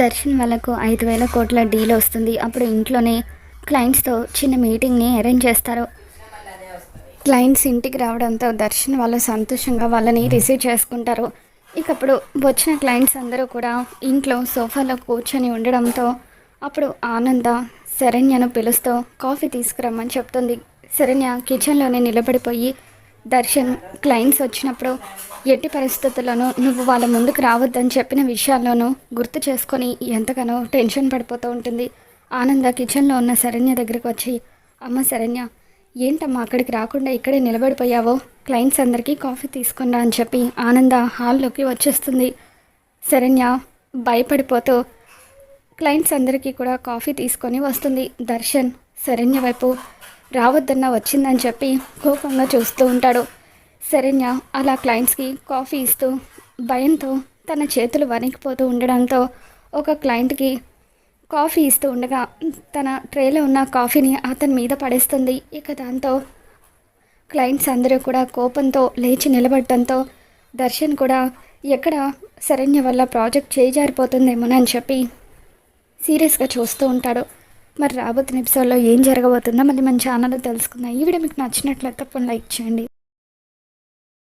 దర్శన్ వాళ్ళకు 5,000 కోట్ల డీల్ వస్తుంది. అప్పుడు ఇంట్లోనే క్లయింట్స్తో చిన్న మీటింగ్ని అరేంజ్ చేస్తారు. క్లయింట్స్ ఇంటికి రావడంతో దర్శన్ వాళ్ళు సంతోషంగా వాళ్ళని రిసీవ్ చేసుకుంటారు. ఇకప్పుడు వచ్చిన క్లయింట్స్ అందరూ కూడా ఇంట్లో సోఫాలో కూర్చొని ఉండడంతో అప్పుడు ఆనంద శరణ్యను పిలుస్తూ కాఫీ తీసుకురమ్మని చెప్తుంది. శరణ్య కిచెన్లోనే నిలబడిపోయి దర్శన్ క్లయింట్స్ వచ్చినప్పుడు ఎట్టి పరిస్థితుల్లోనూ నువ్వు వాళ్ళ ముందుకు రావద్దని చెప్పిన విషయాల్లోనూ గుర్తు చేసుకొని ఎంతగానో టెన్షన్ పడిపోతూ ఉంటుంది. ఆనంద కిచెన్లో ఉన్న శరణ్య దగ్గరికి వచ్చి, అమ్మ శరణ్య, ఏంటమ్మా అక్కడికి రాకుండా ఇక్కడే నిలబడిపోయావో, క్లయింట్స్ అందరికీ కాఫీ తీసుకున్నా అని చెప్పి ఆనంద హాల్లోకి వచ్చేస్తుంది. శరణ్య భయపడిపోతూ క్లయింట్స్ అందరికీ కూడా కాఫీ తీసుకొని వస్తుంది. దర్శన్ శరణ్య వైపు రావద్దన్న వచ్చిందని చెప్పి కోపంగా చూస్తూ ఉంటాడు. శరణ్య అలా క్లయింట్స్కి కాఫీ ఇస్తూ భయంతో తన చేతులు వణికిపోతూ ఉండడంతో ఒక క్లయింట్కి కాఫీ ఇస్తూ ఉండగా తన ట్రేలో ఉన్న కాఫీని అతని మీద పడేస్తుంది. ఇక దాంతో క్లయింట్స్ అందరూ కూడా కోపంతో లేచి నిలబడటంతో దర్శన్ కూడా ఎక్కడ శరణ్య వల్ల ప్రాజెక్ట్ చేజారిపోతుందేమోనని చెప్పి సీరియస్గా చూస్తూ ఉంటాడు. మరి రాబోతున్న ఎపిసోడ్లో ఏం జరగబోతుందో మళ్ళీ మన ఛానల్లో తెలుసుకుందాం. ఈ వీడియో మీకు నచ్చినట్లయితే తప్పకుండా లైక్ చేయండి.